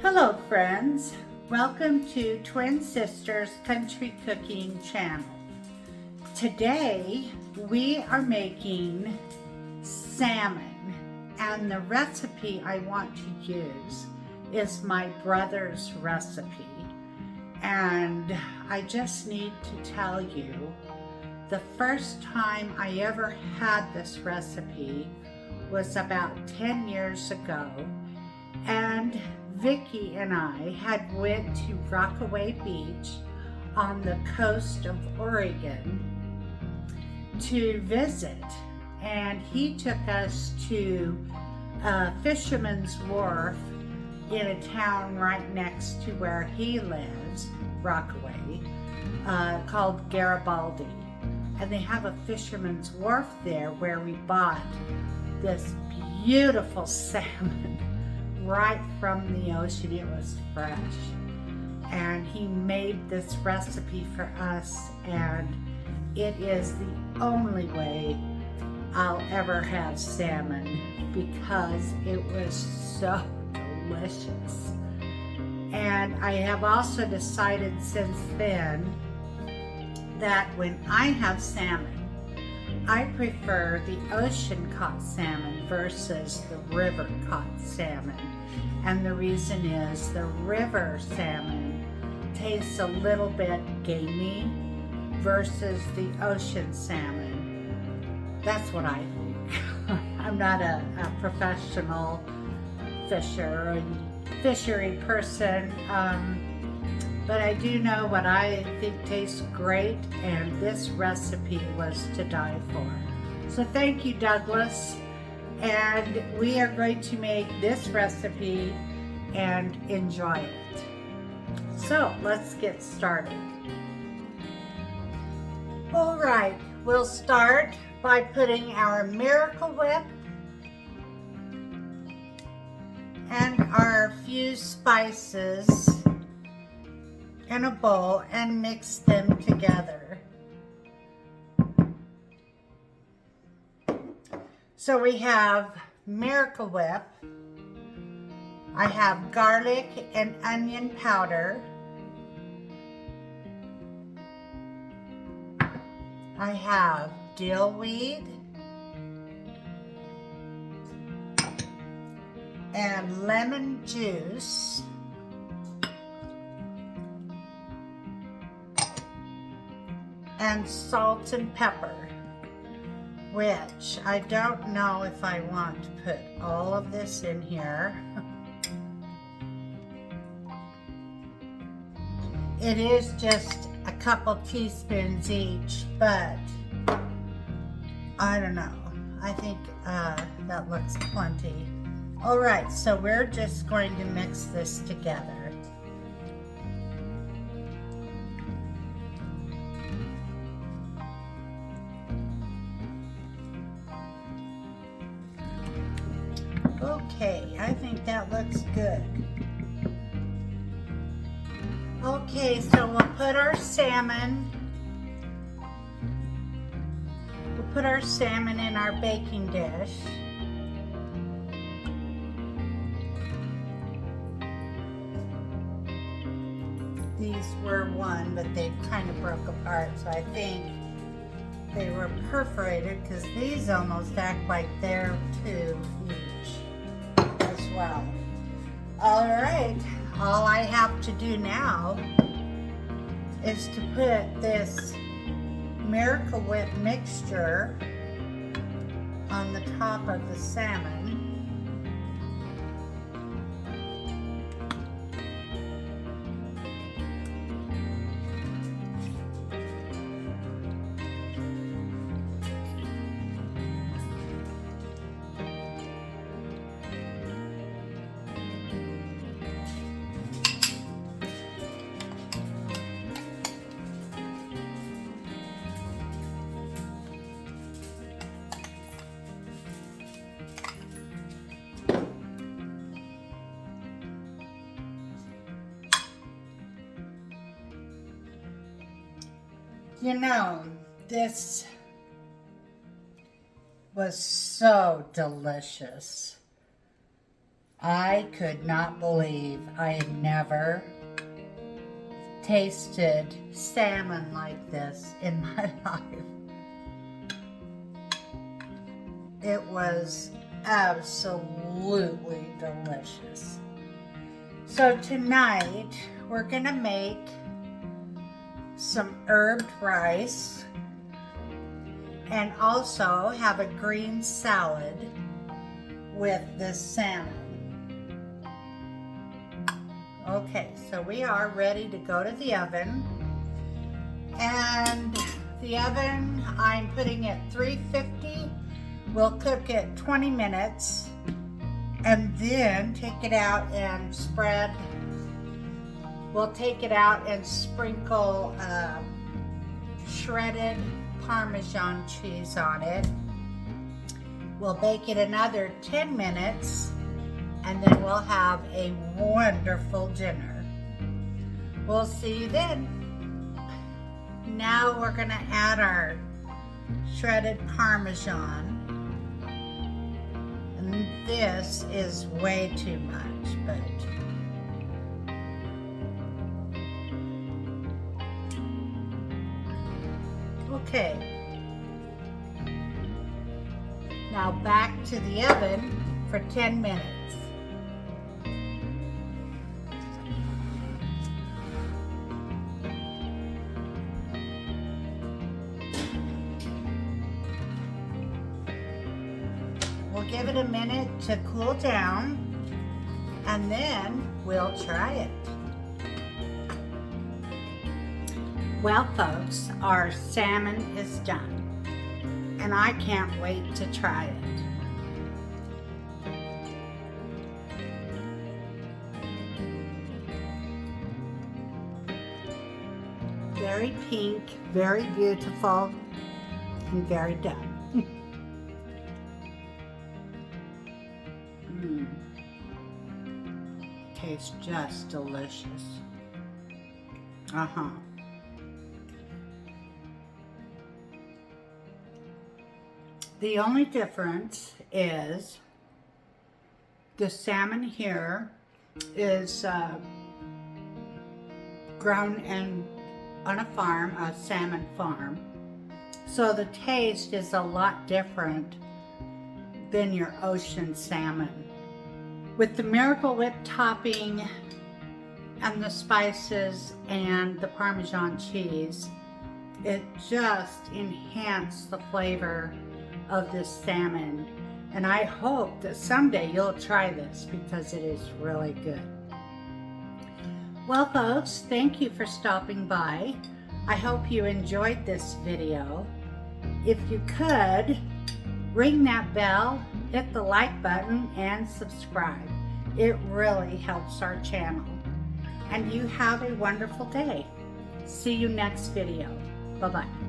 Hello friends, welcome to Twin Sisters Country Cooking Channel. Today we are making salmon, and the recipe I want to use is my brother's recipe. And I just need to tell you, the first time I ever had this recipe was about 10 years ago, and Vicki and I had went to Rockaway Beach on the coast of Oregon to visit, and he took us to a fisherman's wharf in a town right next to where he lives, Rockaway, called Garibaldi. And they have a fisherman's wharf there where we bought this beautiful salmon right from the ocean. It was fresh, and he made this recipe for us, and it is the only way I'll ever have salmon because it was so delicious. And I have also decided since then that when I have salmon, I prefer the ocean-caught salmon versus the river-caught salmon. And the reason is the river salmon tastes a little bit gamey versus the ocean salmon. That's what I think. I'm not a professional fishery person, but I do know what I think tastes great, and this recipe was to die for. So thank you, Douglas. And we are going to make this recipe and enjoy it. So let's get started. All right, we'll start by putting our Miracle Whip and our few spices in a bowl and mix them together. So we have Miracle Whip, I have garlic and onion powder, I have dill weed, and lemon juice, and salt and pepper, which I don't know if I want to put all of this in here. It is just a couple teaspoons each, but I don't know. I think that looks plenty. All right, so we're just going to mix this together. Okay, I think that looks good. Okay, so we'll put our salmon in our baking dish. These were one, but they kind of broke apart, so I think they were perforated because these almost act like they're too huge as well. All right, all I have to do now is to put this Miracle Whip mixture on the top of the salmon. You know, this was so delicious. I could not believe I had never tasted salmon like this in my life. It was absolutely delicious. So tonight we're gonna make some herbed rice and also have a green salad with this salmon. Okay, so we are ready to go to the oven. And the oven, I'm putting at 350. We'll cook it 20 minutes and then take it out and spread. We'll take it out and sprinkle shredded Parmesan cheese on it. We'll bake it another 10 minutes and then we'll have a wonderful dinner. We'll see you then. Now we're gonna add our shredded Parmesan. And this is way too much, but okay. Now back to the oven for 10 minutes. We'll give it a minute to cool down and then we'll try it. Well, folks, our salmon is done and I can't wait to try it. Very pink, very beautiful, and very done. Tastes just delicious. The only difference is the salmon here is grown on a farm, a salmon farm. So the taste is a lot different than your ocean salmon. With the Miracle Whip topping and the spices and the Parmesan cheese, it just enhanced the flavor of this salmon. And I hope that someday you'll try this because it is really good. Well, folks, thank you for stopping by. I hope you enjoyed this video. If you could, ring that bell, hit the like button, and subscribe. It really helps our channel. And you have a wonderful day. See you next video. Bye-bye.